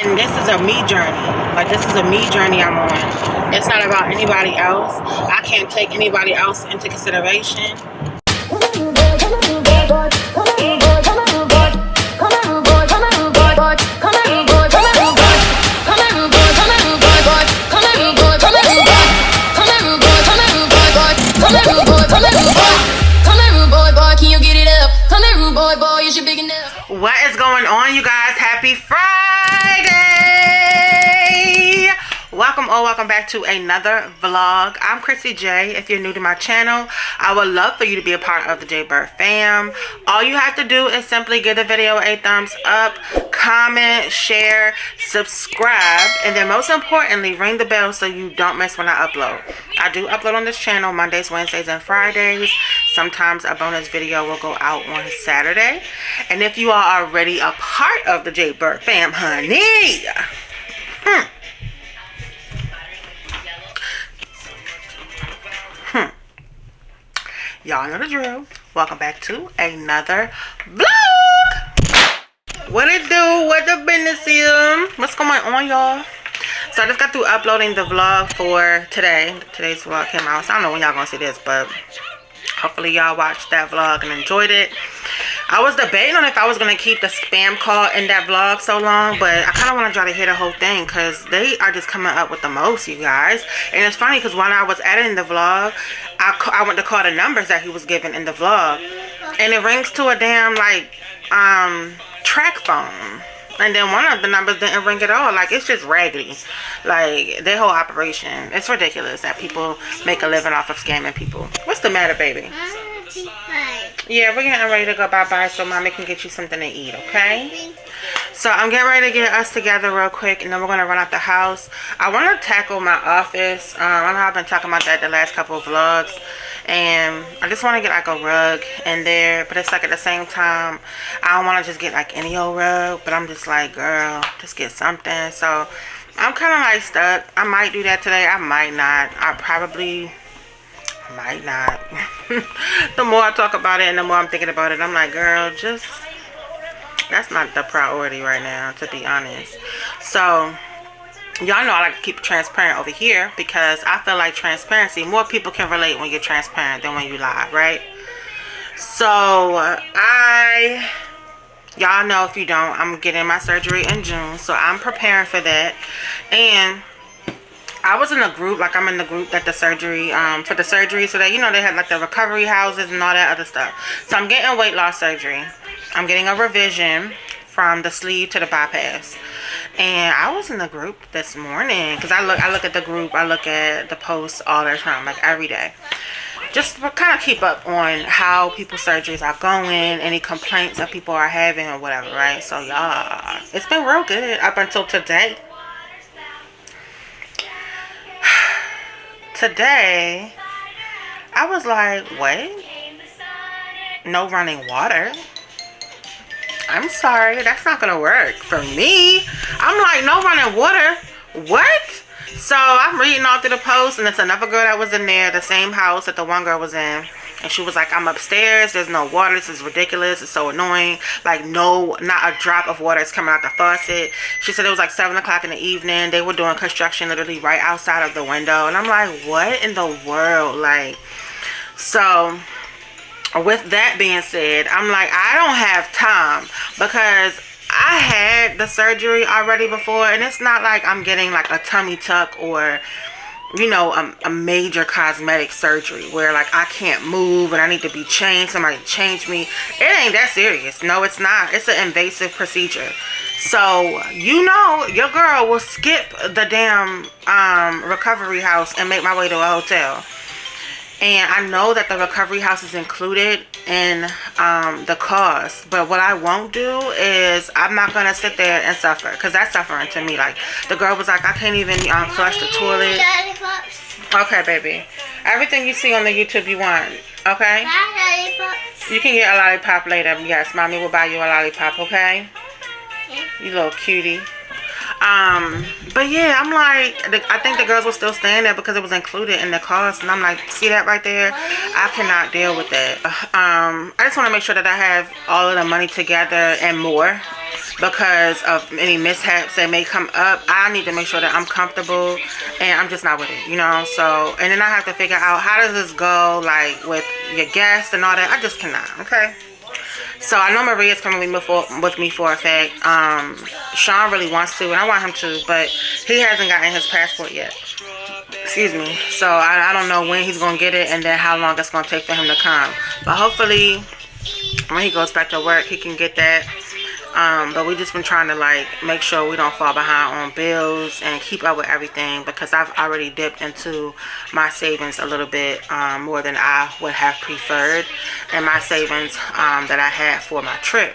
And this is a me journey. Like, this is a me journey I'm on. It's not about anybody else. I can't take anybody else into consideration. What is going on, you guys? Happy Friday! Welcome back to another vlog. I'm Crissyj J. If you're new to my channel, I would love for you to be a part of the Jaybird fam. All you have to do is simply give the video a thumbs up, comment, share, subscribe, and then most importantly, ring the bell so you don't miss when I upload. I do upload on this channel Mondays, Wednesdays, and Fridays. Sometimes a bonus video will go out on Saturday. And if you are already a part of the Jaybird fam, honey, y'all know the drill. Welcome back to another vlog. What it do? What the business is? What's going on, y'all? So I just got through uploading the vlog for today. Today's vlog came out, so I don't know when y'all gonna see this, but hopefully y'all watched that vlog and enjoyed it. I was debating on if I was going to keep the spam call in that vlog so long, but I kind of want to try to hear the whole thing because they are just coming up with the most, you guys. And it's funny because when I was editing the vlog, I went to call the numbers that he was giving in the vlog, and it rings to a damn, like, track phone. And then one of the numbers didn't ring at all. Like, it's just raggedy. Like, their whole operation. It's ridiculous that people make a living off of scamming people. What's the matter, baby? Yeah, we're getting ready to go bye-bye so mommy can get you something to eat, okay? So I'm getting ready to get us together real quick, and then we're going to run out the house. I want to tackle my office. I know I've been talking about that the last couple of vlogs. And I just want to get like a rug in there, but it's like at the same time I don't want to just get like any old rug, but I'm just like, girl, just get something. So I'm kind of like stuck. I might do that today, I might not. I probably might not. The more I talk about it and the more I'm thinking about it, I'm like, girl, just, that's not the priority right now, to be honest. So y'all know I like to keep it transparent over here because I feel like transparency, more people can relate when you're transparent than when you lie, right? So y'all know, if you don't, I'm getting my surgery in June, so I'm preparing for that. And I was in a group, like I'm in the group that the surgery, for the surgery, so that, you know, they had like the recovery houses and all that other stuff. So I'm getting weight loss surgery. I'm getting a revision from the sleeve to the bypass. And I was in the group this morning because I look at the group, I look at the posts all the time, like every day, just to kind of keep up on how people's surgeries are going, any complaints that people are having or whatever, right? So y'all, it's been real good up until today. Today I was like, wait, no running water. I'm sorry, that's not gonna work for me. I'm like, no running water? What? So I'm reading all through the post, and it's another girl that was in there, the same house that the one girl was in, and she was like, I'm upstairs, there's no water, this is ridiculous, it's so annoying. Like, no, not a drop of water is coming out the faucet. She said it was like 7 o'clock in the evening. They were doing construction literally right outside of the window, and I'm like, what in the world? Like, so with that being said, I'm like, I don't have time because I had the surgery already before, and it's not like I'm getting like a tummy tuck or, you know, a major cosmetic surgery where like I can't move and I need to be changed, somebody change me. It ain't that serious. No, it's not. It's an invasive procedure. So, you know, your girl will skip the damn recovery house and make my way to a hotel. And I know that the recovery house is included in the cost. But what I won't do is, I'm not going to sit there and suffer. Because that's suffering to me. Like, the girl was like, I can't even flush the toilet. Okay, baby. Everything you see on the YouTube you want. Okay? You can get a lollipop later. Yes, mommy will buy you a lollipop, okay? You little cutie. But yeah, I'm like, I think the girls were still staying there because it was included in the cost, and I'm like, see that right there? I cannot deal with that. I just want to make sure that I have all of the money together and more because of any mishaps that may come up. I need to make sure that I'm comfortable, and I'm just not with it, you know. So, and then I have to figure out how does this go, like with your guests and all that. I just cannot. Okay. So I know Maria's coming with me for a fact. Sean really wants to, and I want him to, but he hasn't gotten his passport yet. Excuse me. So I don't know when he's gonna get it, and then how long it's gonna take for him to come. But hopefully, when he goes back to work, he can get that. But we just been trying to like make sure we don't fall behind on bills and keep up with everything, because I've already dipped into my savings a little bit more than I would have preferred, and my savings that I had for my trip.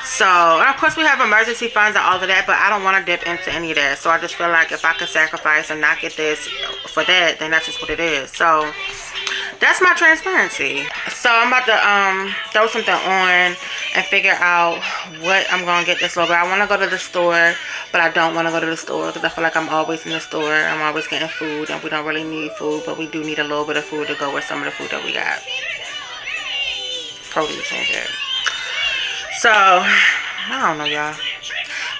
So, and of course we have emergency funds and all of that, but I don't want to dip into any of that. So I just feel like if I could sacrifice and not get this for that, then that's just what it is. So that's my transparency. So I'm about to throw something on and figure out what I'm gonna get this little bit. I want to go to the store, but I don't want to go to the store because I feel like I'm always in the store. I'm always getting food, and we don't really need food, but we do need a little bit of food to go with some of the food that we got. Produce and shit. So I don't know, y'all.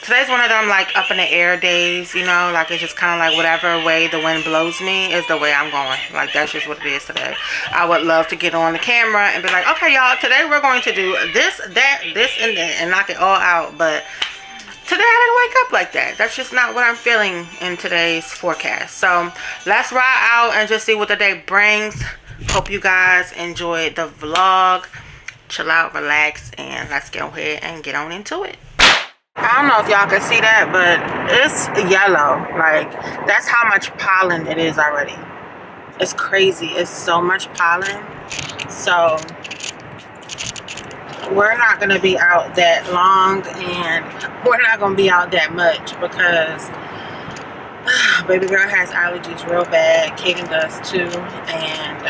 Today's one of them like up in the air days, you know, like it's just kind of like whatever way the wind blows me is the way I'm going. Like that's just what it is today. I would love to get on the camera and be like, okay y'all, today we're going to do this, that, this, and that, and knock it all out. But today I didn't wake up like that. That's just not what I'm feeling in today's forecast. So let's ride out and just see what the day brings. Hope you guys enjoyed the vlog. Chill out, relax, and let's go ahead and get on into it. I don't know if y'all can see that, but it's yellow. Like, that's how much pollen it is already. It's crazy. It's so much pollen. So we're not going to be out that long, and we're not going to be out that much because baby girl has allergies real bad. Kaden does too, and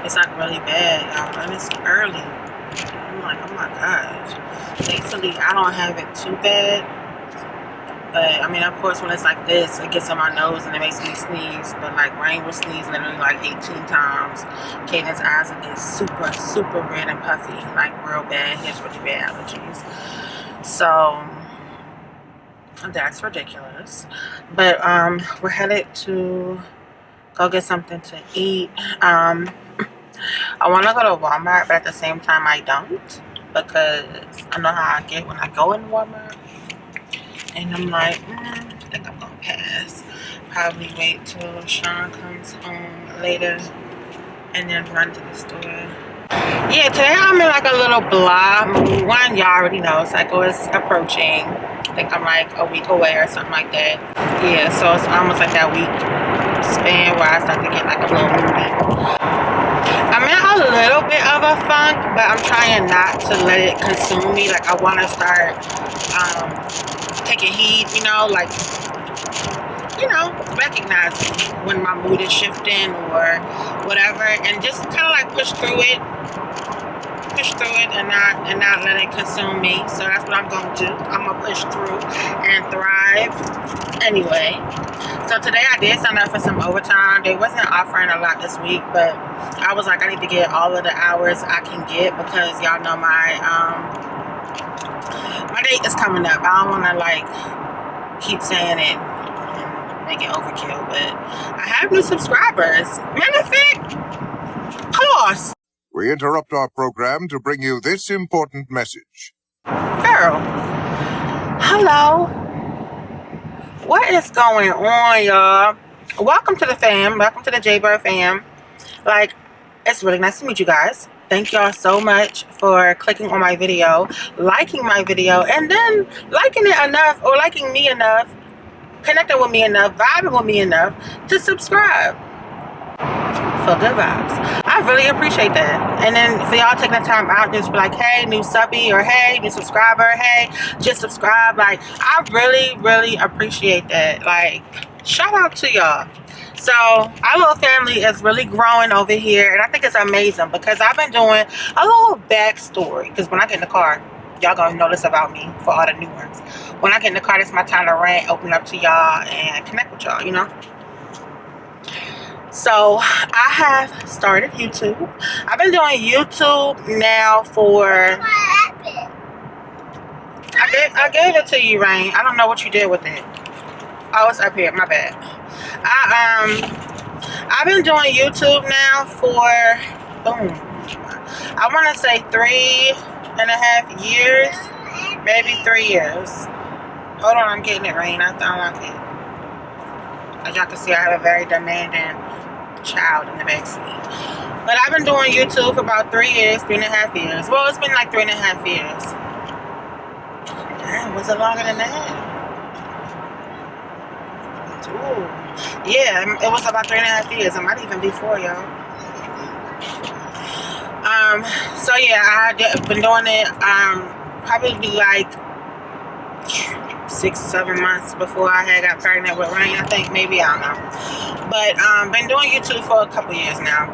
it's like really bad, y'all, and it's early. I'm like, oh my gosh. Thankfully, I don't have it too bad. But, I mean, of course, when it's like this, it gets on my nose and it makes me sneeze. But, like, Rain will sneeze literally like 18 times. Caden's eyes will get super, super red and puffy. Like, real bad. He has really bad allergies. So, that's ridiculous. But, we're headed to go get something to eat. I want to go to Walmart, but at the same time I don't, because I know how I get when I go in Walmart, and I'm like, I think I'm gonna pass. Probably wait till Sean comes home later and then run to the store. Yeah, today I'm in like a little blah mood. One, y'all already know, Psycho is approaching. I think I'm like a week away or something like that. Yeah, so it's almost like that week span where I start to get like a little moody. I'm in a little bit of a funk, but I'm trying not to let it consume me. Like, I want to start taking heed, you know, like, you know, recognizing when my mood is shifting or whatever, and just kind of like push through it and not let it consume me. So that's what I'm going to do. I'm going to push through and thrive anyway. So today I did sign up for some overtime. They wasn't offering a lot this week, but I was like, I need to get all of the hours I can get, because y'all know my date is coming up. I don't want to like keep saying it and make it overkill, but I have new subscribers. Benefit cost. We interrupt our program to bring you this important message. Girl, hello. What is going on, y'all? Welcome to the fam. Welcome to the J-Bird fam. Like, it's really nice to meet you guys. Thank y'all so much for clicking on my video, liking my video, and then liking it enough, or liking me enough, connecting with me enough, vibing with me enough to subscribe. For good vibes. I really appreciate that. And then for y'all taking the time out, just be like, hey, new subby, or hey, new subscriber, hey, just subscribe. Like, I really, really appreciate that. Like, shout out to y'all. So our little family is really growing over here, and I think it's amazing, because I've been doing a little backstory. Because when I get in the car, y'all gonna notice about me for all the new ones. When I get in the car, it's my time to rant, open up to y'all, and connect with y'all, you know. So I have started YouTube. I've been doing YouTube now for I gave it to you, Rain. I don't know what you did with it. Oh, it's up here. My bad. I've been doing YouTube now for I want to say 3.5 years, maybe 3 years. Hold on, I'm getting it, Rain. I unlocked it. As y'all can see, I have a very demanding child in the backseat. But I've been doing YouTube for about 3 years, 3.5 years. Well, it's been like 3.5 years. Damn, was it longer than that? Ooh. Yeah, it was about 3.5 years. It might even be 4, y'all. So yeah, I've been doing it probably like 6-7 months before I had got pregnant with Rain. I think, maybe, I don't know. But been doing YouTube for a couple years now,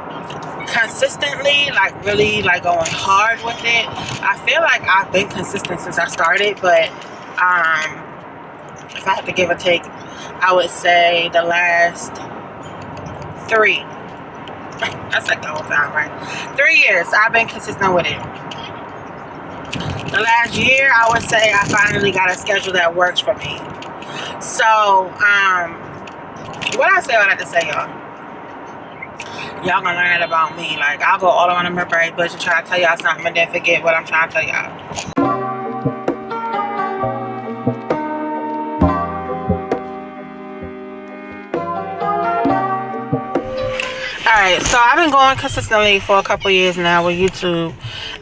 consistently, like really like going hard with it. I feel like I've been consistent since I started, but if I had to give or take, I would say the last 3. That's like the whole time, right? 3 years I've been consistent with it. The last year, I would say I finally got a schedule that works for me. So, what I say all that to say, y'all. Y'all gonna learn that about me. Like, I'll go all around the Murray bush and try to tell y'all something and then forget what I'm trying to tell y'all. Alright, so I've been going consistently for a couple years now with YouTube,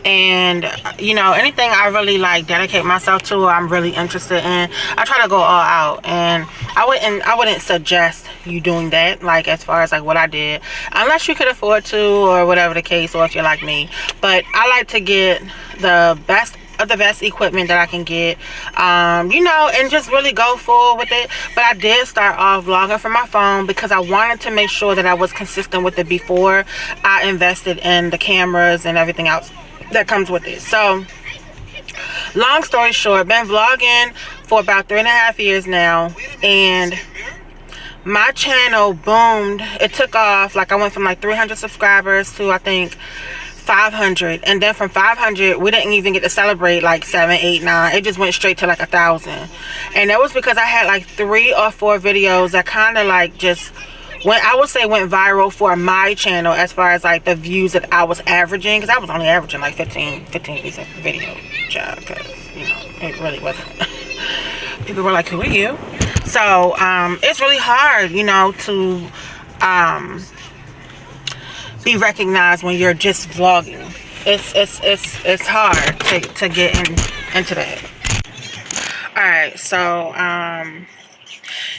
and you know, anything I really like dedicate myself to, or I'm really interested in, I try to go all out. And I wouldn't suggest you doing that, like as far as like what I did, unless you could afford to or whatever the case, or if you're like me. But I like to get the best of the best equipment that I can get, you know, and just really go full with it. But I did start off vlogging from my phone because I wanted to make sure that I was consistent with it before I invested in the cameras and everything else that comes with it. So long story short, been vlogging for about 3.5 years now, and my channel boomed. It took off. Like, I went from like 300 subscribers to I think 500, and then from 500 we didn't even get to celebrate like 7, 8, 9. It just went straight to like 1,000, and that was because I had like 3 or 4 videos that kind of like just went, I would say, went viral for my channel as far as like the views that I was averaging, because I was only averaging like 15 views a video, child, because you know it really wasn't. People were like, who are you? So it's really hard, you know, to be recognized when you're just vlogging. It's hard to get into that. Alright, so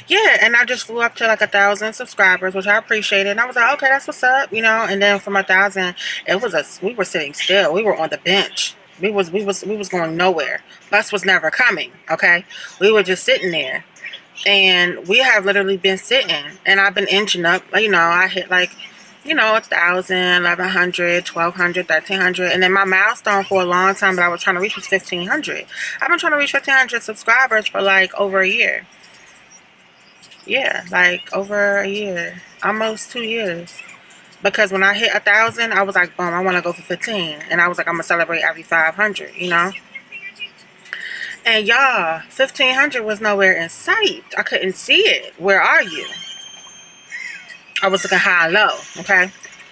yeah, and I just flew up to like 1,000 subscribers, which I appreciated. And I was like, okay, that's what's up, you know. And then from 1,000, we were sitting still. We were on the bench. We was going nowhere. Bus was never coming. Okay, we were just sitting there, and we have literally been sitting. And I've been inching up. You know, I hit like, you know, 1,000, 1,100, 1,200, 1,300, and then my milestone for a long time that I was trying to reach was 1,500. I've been trying to reach 1,500 subscribers for like over a year. Yeah, like over a year, almost 2 years. Because when I hit 1,000, I was like, boom, I want to go for 15, and I was like, I'm gonna celebrate every 500, you know. And y'all, 1,500 was nowhere in sight. I couldn't see it. Where are you? I was looking high and low, okay?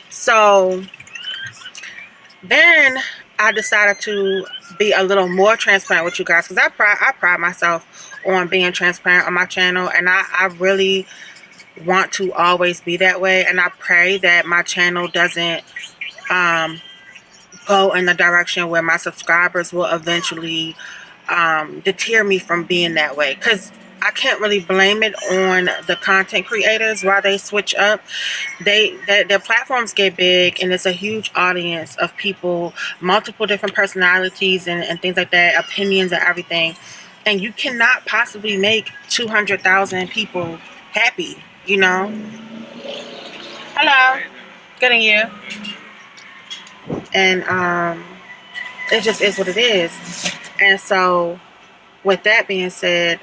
So then I decided to be a little more transparent with you guys, because I pride myself on being transparent on my channel, and I really want to always be that way. And I pray that my channel doesn't go in the direction where my subscribers will eventually deter me from being that way, because I can't really blame it on the content creators why they switch up. Their platforms get big, and it's a huge audience of people, multiple different personalities and things like that, opinions and everything. And you cannot possibly make 200,000 people happy, you know? Hello. Good and you? And it just is what it is. And so with that being said,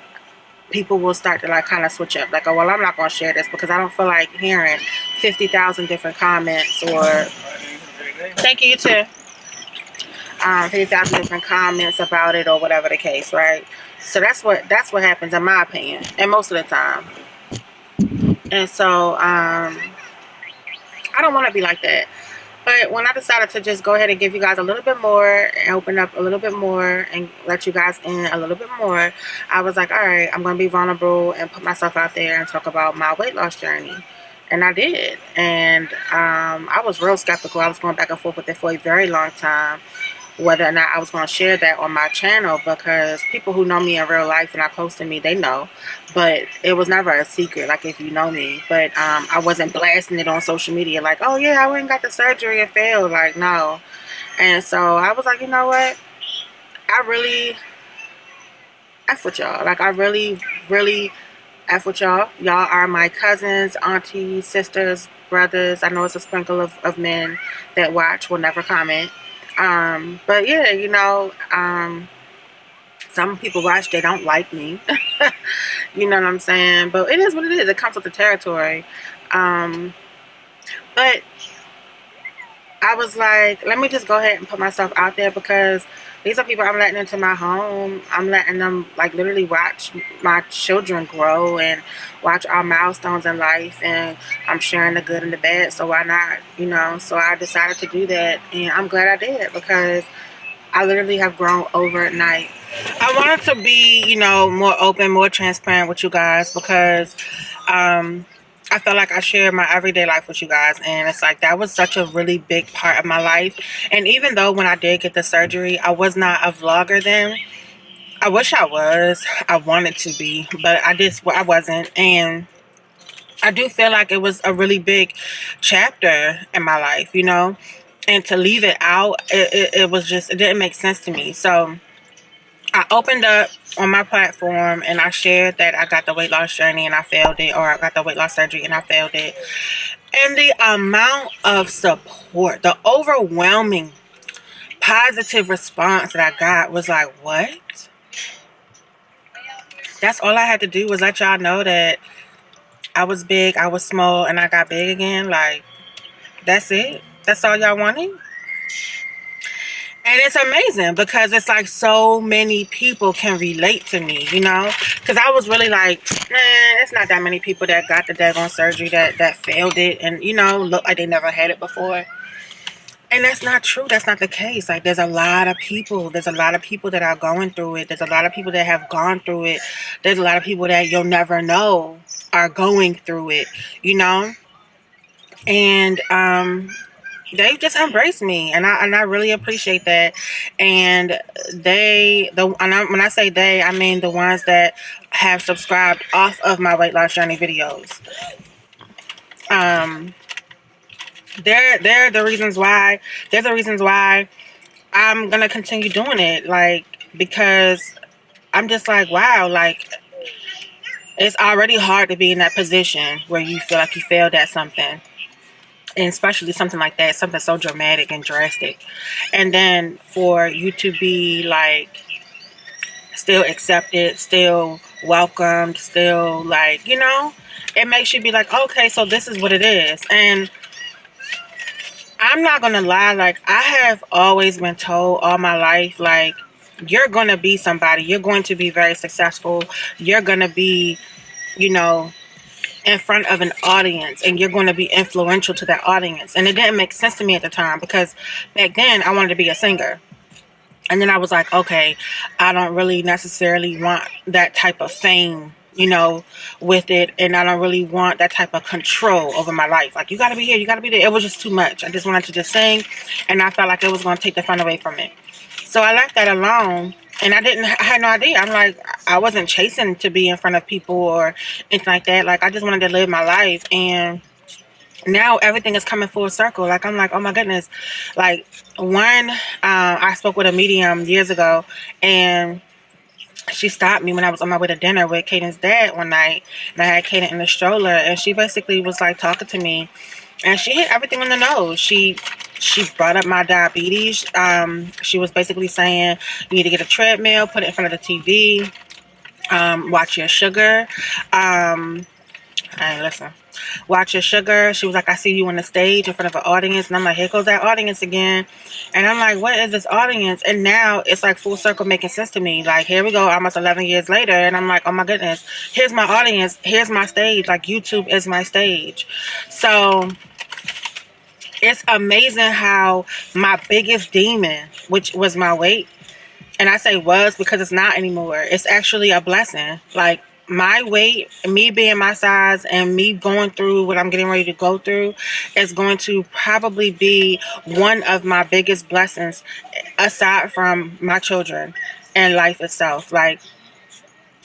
people will start to like kind of switch up, like, oh well, I'm not going to share this because I don't feel like hearing 50,000 different comments. Or thank you, you too. 50,000 different comments about it or whatever the case, right? So that's what happens in my opinion, and most of the time. And so I don't want to be like that. But when I decided to just go ahead and give you guys a little bit more and open up a little bit more and let you guys in a little bit more, I was like, all right, I'm going to be vulnerable and put myself out there and talk about my weight loss journey. And I did. And I was real skeptical. I was going back and forth with it for a very long time, whether or not I was going to share that on my channel, because people who know me in real life and are close to me, they know. But it was never a secret, like if you know me. But I wasn't blasting it on social media like, oh yeah, I went and got the surgery, it failed. Like, no. And so I was like, you know what? I really F with y'all. Like, I really, really F with y'all. Y'all are my cousins, aunties, sisters, brothers. I know it's a sprinkle of men that watch, will never comment. But yeah, you know, some people watch, they don't like me. You know what I'm saying? But it is what it is. It comes with the territory. But I was like, let me just go ahead and put myself out there, because these are people I'm letting into my home. I'm letting them, like, literally watch my children grow and watch our milestones in life, and I'm sharing the good and the bad, so why not, you know? So I decided to do that, and I'm glad I did, because I literally have grown overnight. I wanted to be, you know, more open, more transparent with you guys, because I felt like I shared my everyday life with you guys, and it's like that was such a really big part of my life. And even though when I did get the surgery, I was not a vlogger then. I wish I was. I wanted to be, but I wasn't. And I do feel like it was a really big chapter in my life, you know. And to leave it out, it was just, it didn't make sense to me. So I opened up on my platform and I shared that I got the weight loss journey and I failed it, or I got the weight loss surgery and I failed it. And the amount of support, the overwhelming positive response that I got was like, what? That's all I had to do was let y'all know that I was big, I was small, and I got big again. Like, that's it? That's all y'all wanted? And it's amazing, because it's like so many people can relate to me, you know? Because I was really like, man, it's not that many people that got the daggone surgery that failed it and, you know, look like they never had it before. And that's not true. That's not the case. Like, there's a lot of people. There's a lot of people that are going through it. There's a lot of people that have gone through it. There's a lot of people that you'll never know are going through it, you know? And, they've just embraced me, and I really appreciate that. And when I say they, I mean the ones that have subscribed off of my weight loss journey videos. They're the reasons why. They're the reasons why I'm gonna continue doing it. Like, because I'm just like, wow, like, it's already hard to be in that position where you feel like you failed at something. And especially something like that, something so dramatic and drastic. And then for you to be like still accepted, still welcomed, still like, you know, it makes you be like, okay, so this is what it is. And I'm not gonna lie, like, I have always been told all my life, like, you're gonna be somebody, you're going to be very successful, you're gonna be, you know, in front of an audience, and you're going to be influential to that audience. And it didn't make sense to me at the time, because back then I wanted to be a singer. And then I was like, okay, I don't really necessarily want that type of fame, you know, with it. And I don't really want that type of control over my life. Like, you got to be here, you got to be there. It was just too much. I just wanted to just sing, and I felt like it was going to take the fun away from it. So I left that alone. And I had no idea. I'm like, I wasn't chasing to be in front of people or anything like that. Like, I just wanted to live my life. And now everything is coming full circle. Like, I'm like, oh my goodness. Like, I spoke with a medium years ago, and she stopped me when I was on my way to dinner with Caden's dad one night. And I had Caden in the stroller, and she basically was like talking to me. And she hit everything on the nose. She brought up my diabetes. She was basically saying, you need to get a treadmill, put it in front of the TV, watch your sugar. Hey, listen. Watch your sugar. She was like, I see you on the stage in front of an audience. And I'm like, here goes that audience again. And I'm like, what is this audience? And now it's like full circle making sense to me. Like, here we go, almost 11 years later. And I'm like, oh my goodness, here's my audience. Here's my stage. Like, YouTube is my stage. So it's amazing how my biggest demon, which was my weight, and I say was because it's not anymore. It's actually a blessing. Like, my weight, me being my size, and me going through what I'm getting ready to go through is going to probably be one of my biggest blessings aside from my children and life itself. Like,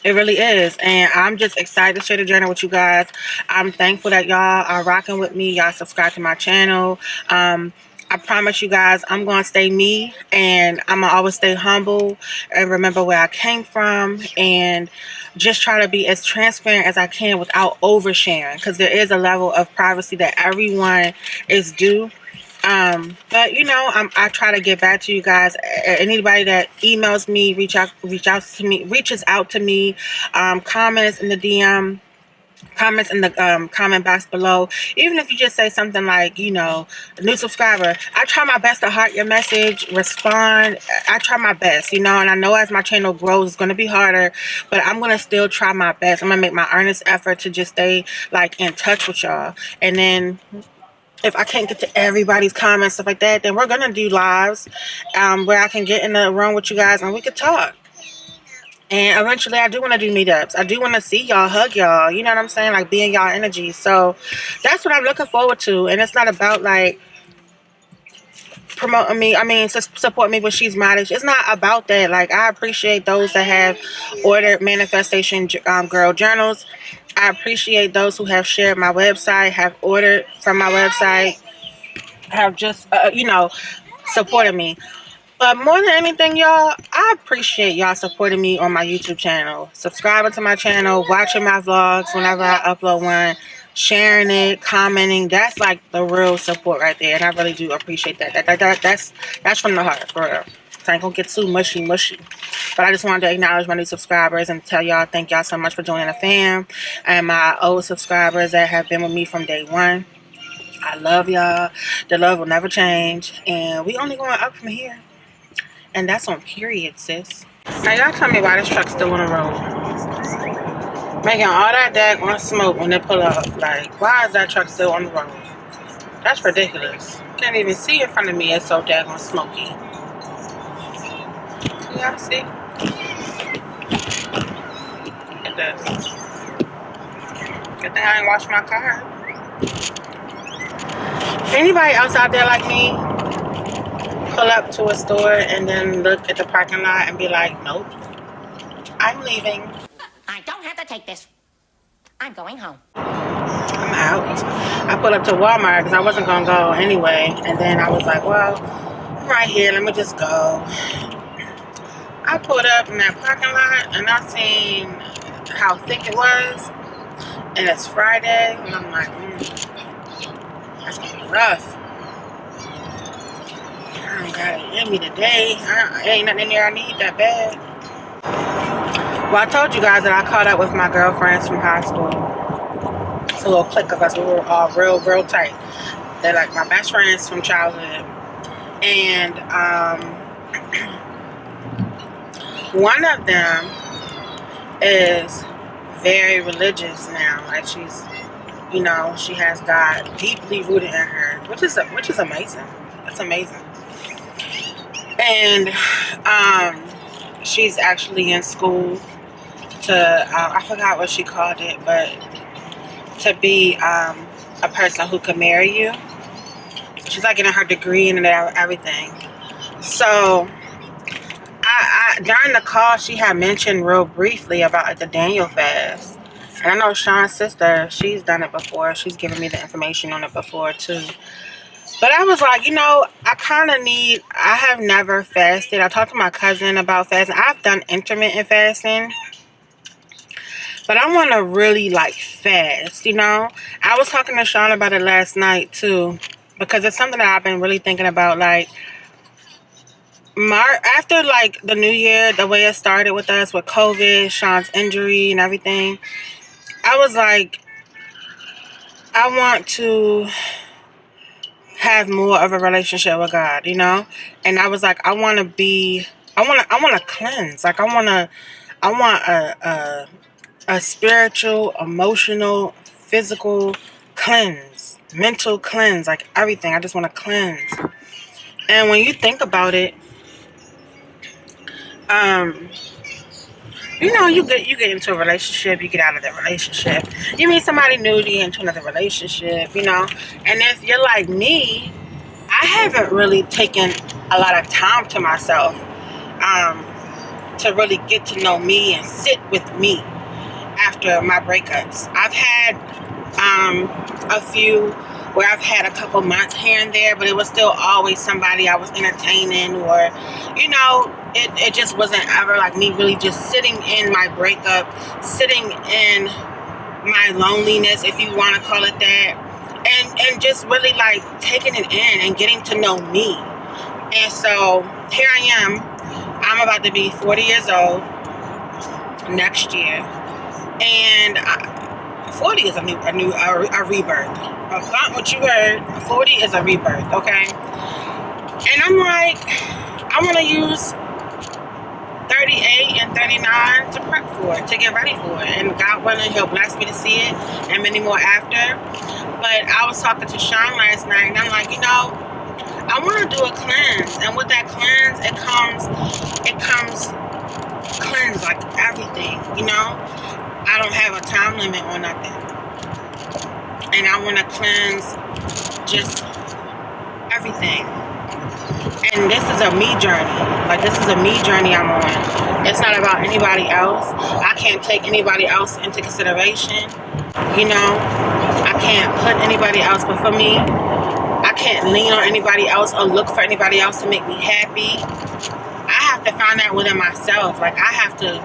it really is. And I'm just excited to share the journey with you guys. I'm thankful that y'all are rocking with me. Y'all subscribe to my channel. I promise you guys, I'm going to stay me, and I'm going to always stay humble and remember where I came from, and just try to be as transparent as I can without oversharing, because there is a level of privacy that everyone is due. But you know, I try to get back to you guys. Anybody that emails me, reaches out to me, comments in the DM, comments in the comment box below. Even if you just say something like, you know, new subscriber, I try my best to heart your message, respond. I try my best, you know, and I know as my channel grows, it's going to be harder, but I'm going to still try my best. I'm going to make my earnest effort to just stay like in touch with y'all. And then if I can't get to everybody's comments, stuff like that, then we're going to do lives where I can get in the room with you guys and we could talk. And eventually I do want to do meetups. I do want to see y'all, hug y'all. You know what I'm saying? Like, be in y'all energy. So that's what I'm looking forward to. And it's not about like promoting me. I mean, support me with She's Modish. It's not about that. Like, I appreciate those that have ordered Manifestation Girl journals. I appreciate those who have shared my website, have ordered from my website, have just, you know, supported me. But more than anything, y'all, I appreciate y'all supporting me on my YouTube channel. Subscribing to my channel, watching my vlogs whenever I upload one, sharing it, commenting. That's like the real support right there. And I really do appreciate that. That's from the heart, for real. So I ain't gonna get too mushy. But I just wanted to acknowledge my new subscribers and tell y'all thank y'all so much for joining the fam. And my old subscribers that have been with me from day one. I love y'all. The love will never change. And we only going up from here. And that's on period, sis. Now, y'all tell me why this truck's still on the road. Making all that daggone smoke when they pull up. Like, why is that truck still on the road? That's ridiculous. Can't even see in front of me. It's so daggone smoky. Y'all see? Look at this. Good thing I ain't washed my car. Anybody else out there like me? Pull up to a store and then look at the parking lot and be like, nope, I'm leaving. I don't have to take this. I'm going home. I'm out. I pulled up to Walmart because I wasn't going to go anyway. And then I was like, well, I'm right here. Let me just go. I pulled up in that parking lot and I seen how thick it was. And it's Friday. And I'm like, that's going to be rough. I ain't got it in me today. Ain't nothing in there I need that bad. Well, I told you guys that I caught up with my girlfriends from high school. It's a little clique of us. We were all real tight. They're like my best friends from childhood. And one of them is very religious now. Like, she's, you know, she has God deeply rooted in her, which is amazing. That's amazing. And she's actually in school to I forgot what she called it, but to be a person who could marry you. She's like getting her degree and everything. So I during the call, she had mentioned real briefly about like the Daniel fast. And I know Sean's sister, she's done it before. She's given me the information on it before too. But I was like, you know, I have never fasted. I talked to my cousin about fasting. I've done intermittent fasting. But I want to really like fast, you know. I was talking to Sean about it last night too. Because it's something that I've been really thinking about. Like, after like the new year, the way it started with us with COVID, Sean's injury and everything. I was like, I want to have more of a relationship with God, you know? And I was like, I want to cleanse. Like, I want a spiritual, emotional, physical cleanse, mental cleanse, like everything. I just want to cleanse. And when you think about it, you know, you get into a relationship, you get out of that relationship, you meet somebody new, you get into another relationship, you know. And if you're like me, I haven't really taken a lot of time to myself to really get to know me and sit with me after my breakups. I've had a few where I've had a couple months here and there, but it was still always somebody I was entertaining, or, you know, it just wasn't ever like me really just sitting in my breakup, sitting in my loneliness, if you want to call it that, and just really like taking it in and getting to know me. And so here I am. I'm about to be 40 years old next year, and 40 is a rebirth. About what you heard, 40 is a rebirth, okay? And I'm like, I want to use 38 and 39 to prep for it, to get ready for it. And God willing, He'll bless me to see it, and many more after. But I was talking to Sean last night, and I'm like, you know, I want to do a cleanse. And with that cleanse, it comes cleanse like everything, you know? I don't have a time limit on nothing. And I want to cleanse just everything. And this is a me journey. Like, this is a me journey I'm on. It's not about anybody else. I can't take anybody else into consideration. You know, I can't put anybody else before me. I can't lean on anybody else or look for anybody else to make me happy. I have to find that within myself. Like, I have to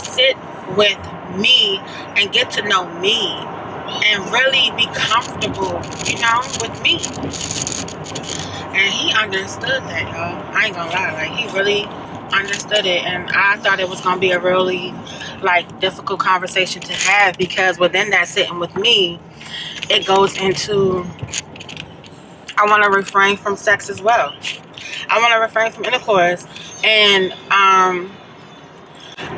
sit with me and get to know me and really be comfortable, you know, with me. And he understood that, y'all. I ain't gonna lie. Like, he really understood it. And I thought it was gonna be a really, like, difficult conversation to have, because within that sitting with me, it goes into, I want to refrain from sex as well. I want to refrain from intercourse. And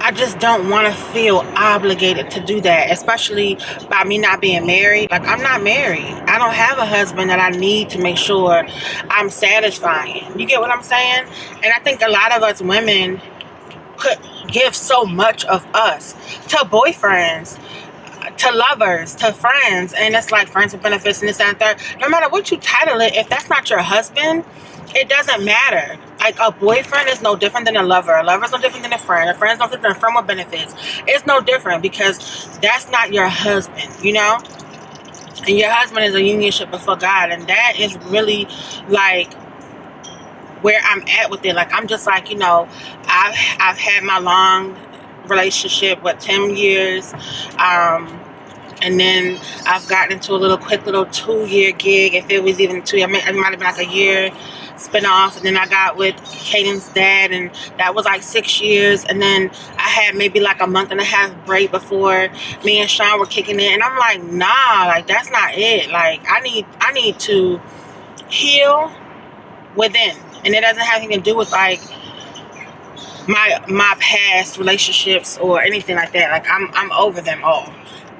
I just don't want to feel obligated to do that, especially by me not being married. Like, I'm not married. I don't have a husband that I need to make sure I'm satisfying. You get what I'm saying? And I think a lot of us women give so much of us to boyfriends, to lovers, to friends, and it's like friends with benefits and this and that. No matter what you title it, if that's not your husband, it doesn't matter. Like, a boyfriend is no different than a lover. A lover is no different than a friend. A friend is no different than a friend with benefits. It's no different, because that's not your husband, you know? And your husband is a unionship before God, and that is really like where I'm at with it. Like, I'm just like, you know, I've had my long relationship, 10 years, and then I've gotten into a quick little 2-year gig, if it was even 2. It might have been like a year spin-off. And then I got with Caden's dad, and that was like 6 years. And then I had maybe like a month and a half break before me and Sean were kicking in. And I'm like, nah, like, that's not it. Like, I need to heal within. And it doesn't have anything to do with like my past relationships or anything like that. Like, I'm over them all.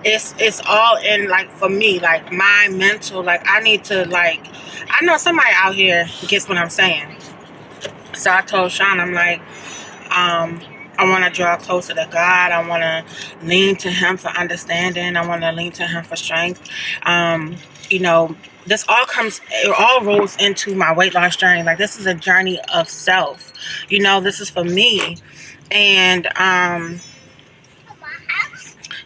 It's all in, like, for me, like, my mental, like, I need to, like, I know somebody out here gets what I'm saying. So I told Sean, I'm like, I want to draw closer to God. I want to lean to Him for understanding. I want to lean to Him for strength. You know, it all rolls into my weight loss journey. Like, this is a journey of self. You know, this is for me. And,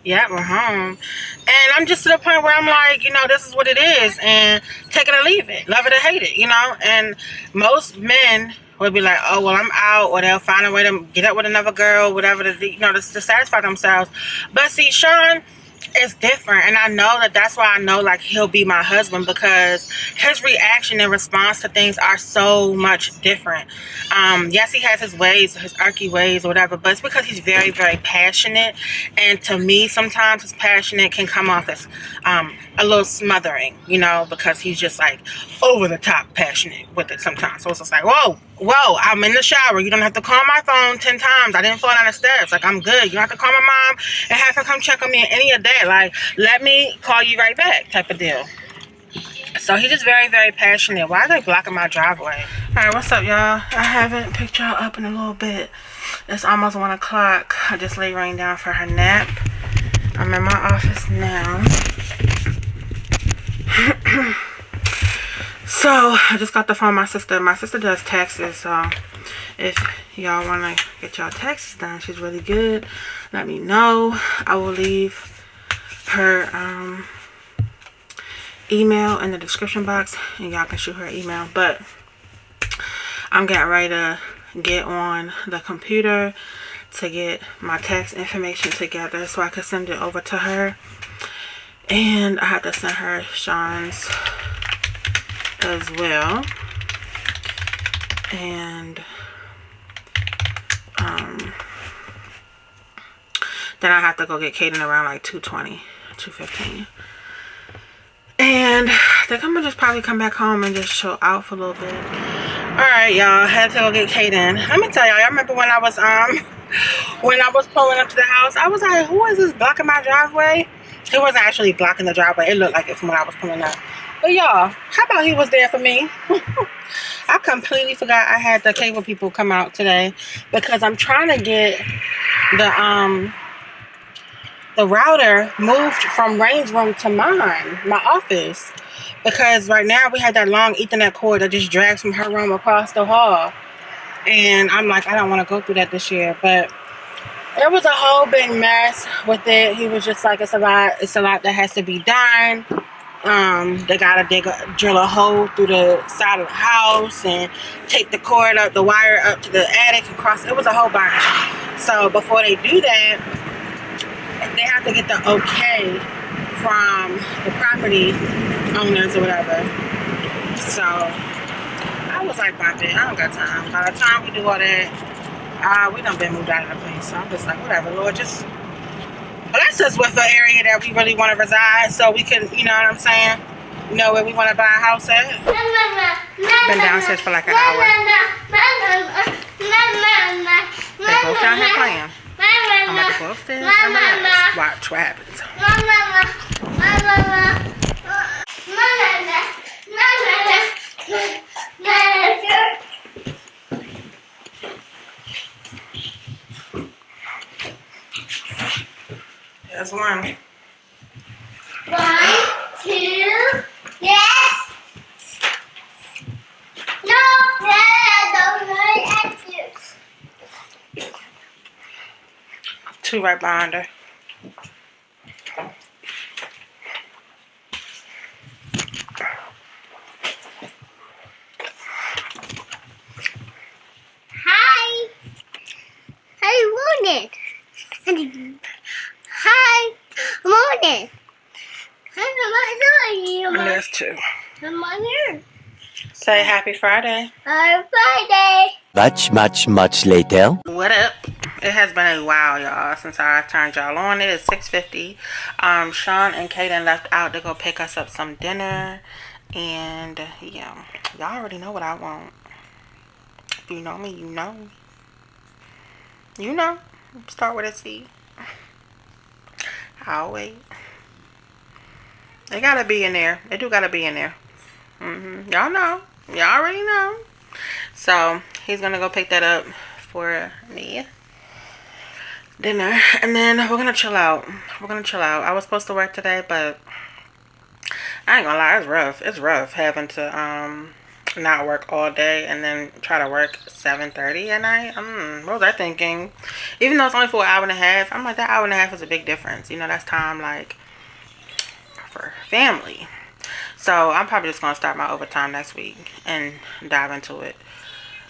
yeah, we're home. And I'm just to the point where I'm like, you know, this is what it is. And take it or leave it. Love it or hate it, you know. And most men would be like, oh, well, I'm out. Or they'll find a way to get up with another girl, whatever, to satisfy themselves. But see, Sean, it's different, and I know that's why I know like he'll be my husband, because his reaction and response to things are so much different. Yes, he has his ways, his arky ways or whatever, but it's because he's very, very passionate, and to me sometimes his passionate can come off as a little smothering, you know, because he's just like over the top passionate with it sometimes. So it's just like, whoa, I'm in the shower, you don't have to call my phone 10 times, I didn't fall down the steps, like I'm good, you don't have to call my mom and have her come check on me any of that, like let me call you right back type of deal. So he's just very, very passionate. Why are they blocking my driveway? Alright, what's up, y'all? I haven't picked y'all up in a little bit. It's almost 1 o'clock. I just laid Rain down for her nap. I'm in my office now. So I just got the phone my sister. My sister does taxes, so if y'all want to get y'all taxes done, she's really good. Let me know. I will leave her email in the description box, and y'all can shoot her email. But I'm getting ready to get on the computer to get my tax information together so I can send it over to her. And I have to send her Sean's as well. And then I have to go get Kaden around like 2:20, 2:15. And I think I'm gonna just probably come back home and just chill out for a little bit. Alright, y'all, I had to go get Kaden. Let me tell y'all, remember when I was pulling up to the house, I was like, who is this blocking my driveway? He wasn't actually blocking the driveway. It looked like it from when I was pulling up. But y'all, how about he was there for me? I completely forgot I had the cable people come out today, because I'm trying to get the router moved from Rain's room to mine, my office, because right now we had that long Ethernet cord that just drags from her room across the hall, and I'm like, I don't want to go through that this year. But it was a whole big mess with it. He was just like, it's a lot that has to be done. They gotta drill a hole through the side of the house and take the cord up, the wire up to the attic and cross. It was a whole bunch. So before they do that, they have to get the okay from the property owners or whatever. So I was like, I don't got time. By the time we do all that, we done been moved out of the place. So I'm just like, whatever, Lord, just bless us with an area that we really want to reside, so we can, you know what I'm saying, know where we want to buy a house at. Been downstairs for like an hour. They both down here playing. I'm about to go upstairs and relax. Watch what happens. There's one. 1, 2, yes. No, don't exit. 2 right behind her. Hi. Hi, morning. Hi, morning. Hi, And there's 2. I'm on here. Say happy Friday. Friday. Much later. What up? It has been a while, y'all, since I turned y'all on. It is 6:50. Sean and Kaden left out to go pick us up some dinner. And yeah, y'all already know what I want. If you know me, you know. You know. Start with a C. I'll wait. They gotta be in there. They do gotta be in there. Y'all know. Y'all already know. So he's gonna go pick that up for me. Dinner. And then we're gonna chill out. I was supposed to work today, but I ain't gonna lie, it's rough. It's rough having to not work all day and then try to work 7:30 at night. What was I thinking? Even though it's only for an hour and a half, I'm like, that hour and a half is a big difference. You know, that's time like for family. So I'm probably just gonna start my overtime next week and dive into it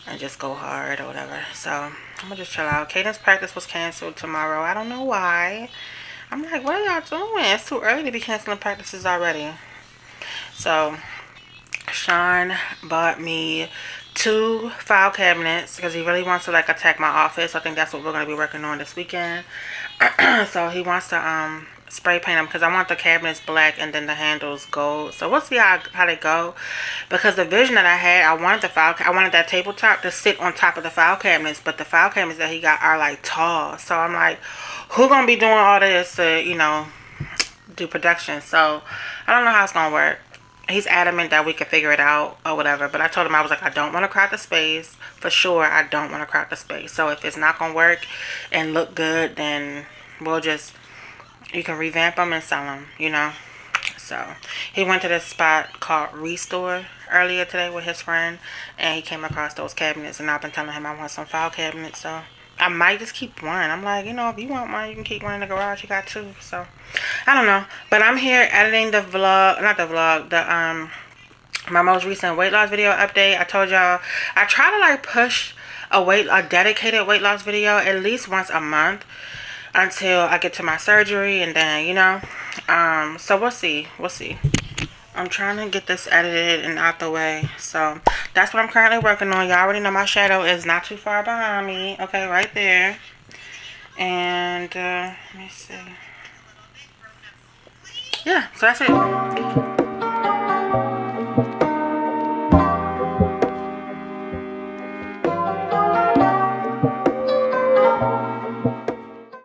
and just go hard or whatever. So I'm gonna just chill out. Caden's practice was canceled tomorrow. I don't know why. I'm like, what are y'all doing? It's too early to be canceling practices already. So Sean bought me 2 file cabinets because he really wants to like attack my office. I think that's what we're going to be working on this weekend. So he wants to spray paint them because I want the cabinets black and then the handles gold. So we'll see how they go, because the vision that I had, I wanted that tabletop to sit on top of the file cabinets, but the file cabinets that he got are like tall. So I'm like, who gonna be doing all this to, you know, do production? So I don't know how it's gonna work. He's adamant that we could figure it out or whatever, but I told him, I was like, I don't want to crowd the space for sure. I don't want to crowd the space. So if it's not gonna work and look good, then we'll just, you can revamp them and sell them, you know. So he went to this spot called Restore earlier today with his friend, and he came across those cabinets, and I've been telling him I want some file cabinets. So I might just keep one. I'm like, you know, if you want one, you can keep one in the garage. You got 2. So I don't know, but I'm here editing the vlog, not the vlog, the my most recent weight loss video update. I told y'all I try to like push a dedicated weight loss video at least once a month until I get to my surgery, and then, you know, so we'll see. I'm trying to get this edited and out the way. So that's what I'm currently working on. Y'all already know my shadow is not too far behind me. Okay, right there. And let me see. Yeah, so that's it.